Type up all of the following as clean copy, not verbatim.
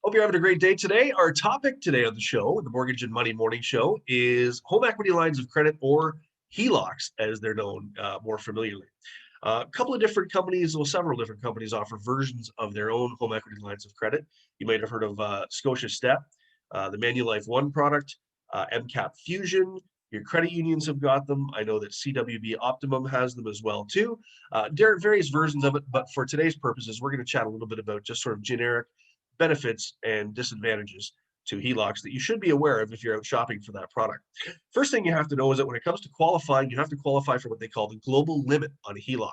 Hope you're having a great day today. Our topic today on the show, the Mortgage and Money Morning Show, is home equity lines of credit, or HELOCs, as they're known more familiarly. A couple of different companies, well, several different companies offer versions of their own home equity lines of credit. You might have heard of Scotia Step, the Manulife One product, MCAP Fusion. Your credit unions have got them. I know that CWB Optimum has them as well too. There are various versions of it, but for today's purposes, we're going to chat a little bit about just sort of generic benefits and disadvantages to HELOCs that you should be aware of if you're out shopping for that product. First thing you have to know is that when it comes to qualifying, you have to qualify for what they call the global limit on a HELOC.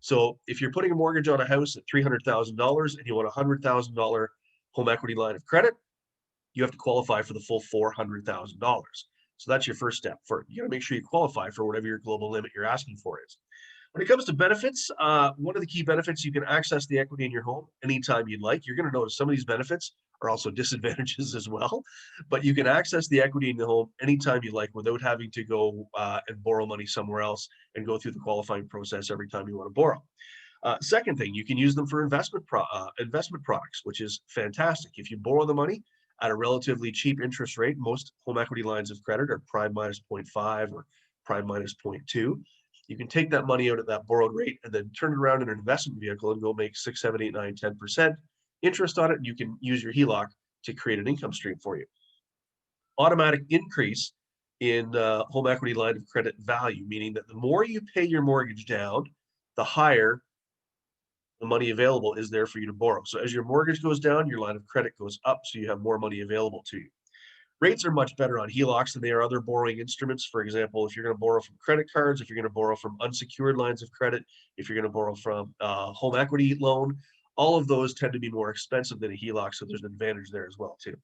So if you're putting a mortgage on a house at $300,000 and you want a $100,000 home equity line of credit, you have to qualify for the full $400,000. So that's your first step. You got to make sure you qualify for whatever your global limit you're asking for is. When it comes to benefits, one of the key benefits, you can access the equity in your home anytime you'd like. You're going to notice some of these benefits are also disadvantages as well, but you can access the equity in the home anytime you like without having to go and borrow money somewhere else and go through the qualifying process every time you want to borrow. Second thing, you can use them for investment products, which is fantastic. If you borrow the money at a relatively cheap interest rate, most home equity lines of credit are prime minus 0.5 or prime minus 0.2. You can take that money out at that borrowed rate and then turn it around in an investment vehicle and go make 6, 7, 8, 9, 10% interest on it. And you can use your HELOC to create an income stream for you. Automatic increase in home equity line of credit value, meaning that the more you pay your mortgage down, the higher the money available is there for you to borrow. So as your mortgage goes down, your line of credit goes up, so you have more money available to you. Rates are much better on HELOCs than they are other borrowing instruments. For example, if you're going to borrow from credit cards, if you're going to borrow from unsecured lines of credit, if you're going to borrow from home equity loan, all of those tend to be more expensive than a HELOC, so there's an advantage there as well too.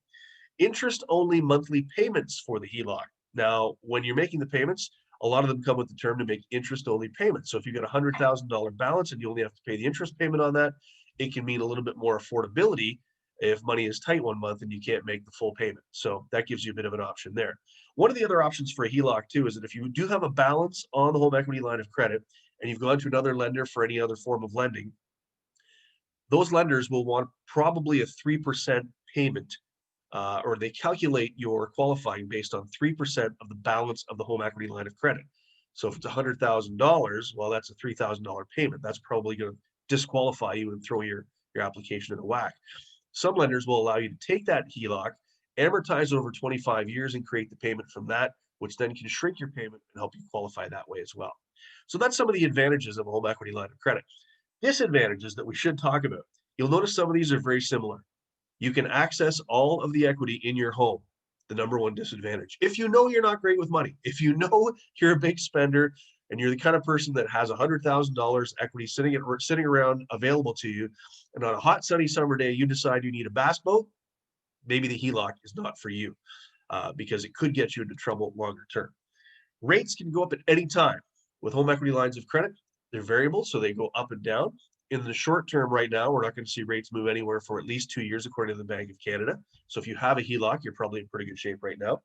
Interest-only monthly payments for the HELOC. Now, when you're making the payments, a lot of them come with the term to make interest-only payments. So if you've got a $100,000 balance and you only have to pay the interest payment on that, it can mean a little bit more affordability if money is tight one month and you can't make the full payment. So that gives you a bit of an option there. One of the other options for a HELOC too is that if you do have a balance on the home equity line of credit and you've gone to another lender for any other form of lending, those lenders will want probably a 3% payment, or they calculate your qualifying based on 3% of the balance of the home equity line of credit. So if it's $100,000, well, that's a $3,000 payment. That's probably going to disqualify you and throw your application in a whack. Some lenders will allow you to take that HELOC, amortize over 25 years, and create the payment from that, which then can shrink your payment and help you qualify that way as well. So that's some of the advantages of a home equity line of credit. Disadvantages that we should talk about. You'll notice some of these are very similar. You can access all of the equity in your home. The number one disadvantage. If you know you're not great with money, if you know you're a big spender and you're the kind of person that has $100,000 equity sitting around available to you, and on a hot sunny summer day you decide you need a bass boat, maybe the HELOC is not for you because it could get you into trouble longer term. Rates can go up at any time. With home equity lines of credit, they're variable, so they go up and down. In the short term right now, we're not going to see rates move anywhere for at least 2 years, according to the Bank of Canada. So if you have a HELOC, you're probably in pretty good shape right now.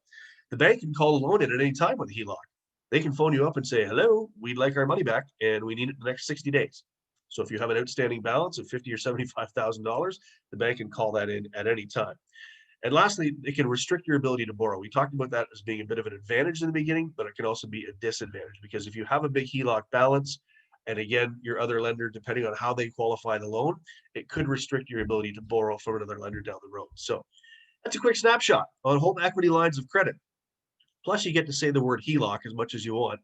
The bank can call a loan in at any time with a HELOC. They can phone you up and say, hello, we'd like our money back and we need it in the next 60 days. So if you have an outstanding balance of $50,000 or $75,000, the bank can call that in at any time. And lastly, it can restrict your ability to borrow. We talked about that as being a bit of an advantage in the beginning, but it can also be a disadvantage because if you have a big HELOC balance, and again, your other lender, depending on how they qualify the loan, it could restrict your ability to borrow from another lender down the road. So that's a quick snapshot on home equity lines of credit. Plus, you get to say the word HELOC as much as you want.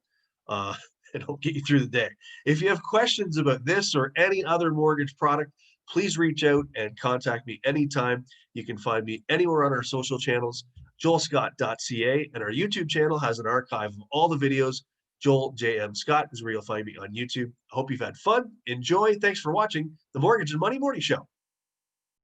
It'll get you through the day. If you have questions about this or any other mortgage product, please reach out and contact me anytime. You can find me anywhere on our social channels, joelscott.ca, and our YouTube channel has an archive of all the videos. Joel J.M. Scott is where you'll find me on YouTube. I hope you've had fun. Enjoy. Thanks for watching the Mortgage and Money Morning Show.